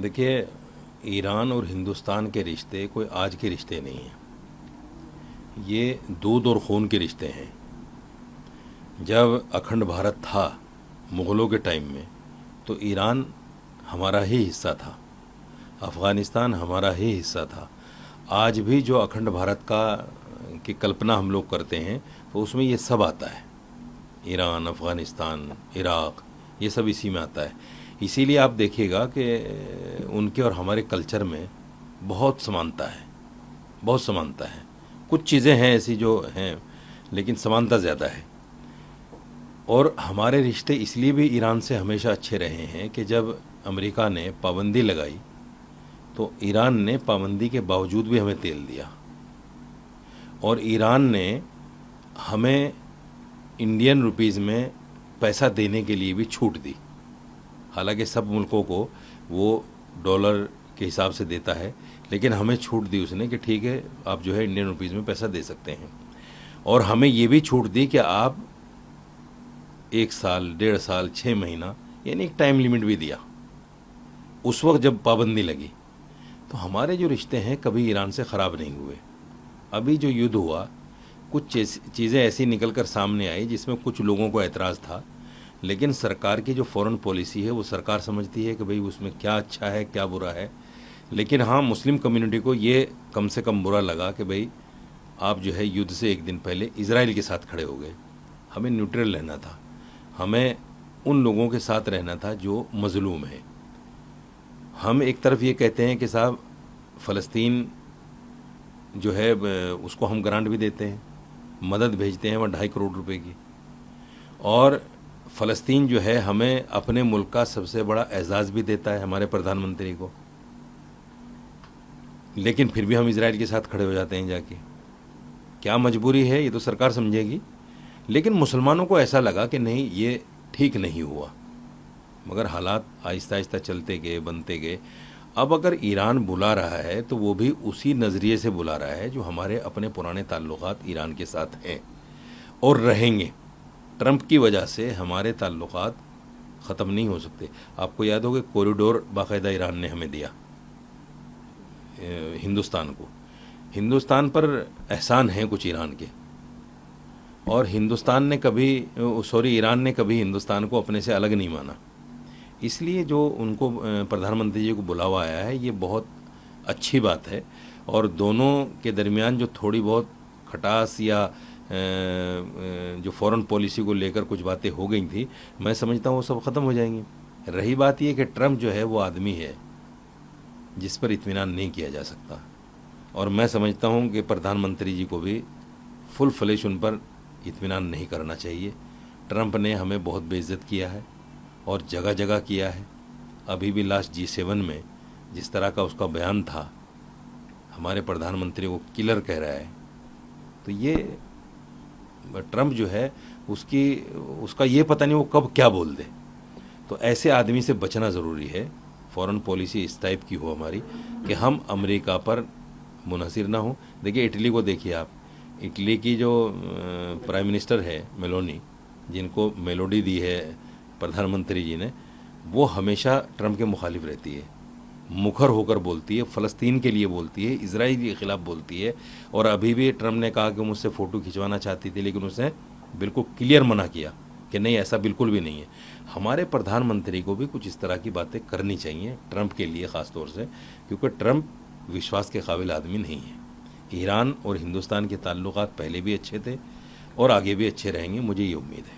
देखिए, ईरान और हिंदुस्तान के रिश्ते कोई आज के रिश्ते नहीं हैं। ये दूध और खून के रिश्ते हैं। जब अखंड भारत था मुग़लों के टाइम में, तो ईरान हमारा ही हिस्सा था, अफ़गानिस्तान हमारा ही हिस्सा था। आज भी जो अखंड भारत की कल्पना हम लोग करते हैं, तो उसमें ये सब आता है। ईरान, अफ़गानिस्तान, इराक़, ये सब इसी में आता है। इसीलिए आप देखिएगा कि उनके और हमारे कल्चर में बहुत समानता है, बहुत समानता है। कुछ चीज़ें हैं ऐसी जो हैं, लेकिन समानता ज़्यादा है। और हमारे रिश्ते इसलिए भी ईरान से हमेशा अच्छे रहे हैं कि जब अमेरिका ने पाबंदी लगाई, तो ईरान ने पाबंदी के बावजूद भी हमें तेल दिया, और ईरान ने हमें इंडियन रुपीज़ में पैसा देने के लिए भी छूट दी। हालांकि सब मुल्कों को वो डॉलर के हिसाब से देता है, लेकिन हमें छूट दी उसने कि ठीक है, आप जो है इंडियन रुपीज़ में पैसा दे सकते हैं। और हमें ये भी छूट दी कि आप 1 साल, 1.5 साल, 6 महीना, यानी एक टाइम लिमिट भी दिया उस वक्त जब पाबंदी लगी। तो हमारे जो रिश्ते हैं कभी ईरान से ख़राब नहीं हुए। अभी जो युद्ध हुआ, कुछ चीज़ें ऐसी निकल कर सामने आई जिसमें कुछ लोगों को एतराज़ था, लेकिन सरकार की जो फ़ॉरेन पॉलिसी है वो सरकार समझती है कि भाई उसमें क्या अच्छा है क्या बुरा है। लेकिन हाँ, मुस्लिम कम्युनिटी को ये कम से कम बुरा लगा कि भाई आप जो है युद्ध से एक दिन पहले इजराइल के साथ खड़े हो गए। हमें न्यूट्रल रहना था, हमें उन लोगों के साथ रहना था जो मज़लूम है। हम एक तरफ ये कहते हैं कि साहब फ़लस्तीन जो है उसको हम ग्रांट भी देते हैं, मदद भेजते हैं वहाँ 2.5 करोड़ रुपए की, और फ़लस्तीन जो है हमें अपने मुल्क का सबसे बड़ा एजाज़ भी देता है हमारे प्रधानमंत्री को। लेकिन फिर भी हम इजराइल के साथ खड़े हो जाते हैं जाके। क्या मजबूरी है ये तो सरकार समझेगी। लेकिन मुसलमानों को ऐसा लगा कि नहीं, ये ठीक नहीं हुआ। मगर हालात आहिस्ता आहिस्ता चलते गए, बनते गए। अब अगर ईरान बुला रहा है तो वो भी उसी नज़रिए से बुला रहा है जो हमारे अपने पुराने ताल्लुकात ईरान के साथ हैं और रहेंगे। ट्रंप की वजह से हमारे ताल्लुकात ख़त्म नहीं हो सकते। आपको याद होगा कॉरिडोर बाकायदा ईरान ने हमें दिया हिंदुस्तान को। हिंदुस्तान पर एहसान है कुछ ईरान के, और हिंदुस्तान ने कभी ईरान ने कभी हिंदुस्तान को अपने से अलग नहीं माना। इसलिए जो उनको प्रधानमंत्री जी को बुलावा आया है, ये बहुत अच्छी बात है। और दोनों के दरमियान जो थोड़ी बहुत खटास या जो फॉरेन पॉलिसी को लेकर कुछ बातें हो गई थी, मैं समझता हूँ वो सब ख़त्म हो जाएंगी। रही बात ये कि ट्रंप जो है वो आदमी है जिस पर इत्मीनान नहीं किया जा सकता, और मैं समझता हूँ कि प्रधानमंत्री जी को भी फुल फ्लेश उन पर इत्मीनान नहीं करना चाहिए। ट्रंप ने हमें बहुत बेइज्जत किया है और जगह जगह किया है। अभी भी लास्ट G7 में जिस तरह का उसका बयान था, हमारे प्रधानमंत्री को किलर कह रहा है, तो ये ट्रंप जो है उसका ये पता नहीं वो कब क्या बोल दे। तो ऐसे आदमी से बचना ज़रूरी है। फॉरेन पॉलिसी इस टाइप की हो हमारी कि हम अमेरिका पर मुनहसिर ना हो। देखिए इटली को देखिए आप, इटली की जो प्राइम मिनिस्टर है मेलोनी, जिनको मेलोडी दी है प्रधानमंत्री जी ने, वो हमेशा ट्रंप के मुखालिफ रहती है, मुखर होकर बोलती है, फ़लस्तीन के लिए बोलती है, इजराइल के ख़िलाफ़ बोलती है। और अभी भी ट्रंप ने कहा कि मुझसे फ़ोटो खिंचवाना चाहती थी, लेकिन उसने बिल्कुल क्लियर मना किया कि नहीं, ऐसा बिल्कुल भी नहीं है। हमारे प्रधानमंत्री को भी कुछ इस तरह की बातें करनी चाहिए, ट्रंप के लिए ख़ास तौर से, क्योंकि ट्रंप विश्वास के काबिल आदमी नहीं है। ईरान और हिंदुस्तान के ताल्लुकात पहले भी अच्छे थे और आगे भी अच्छे रहेंगे, मुझे ये उम्मीद है।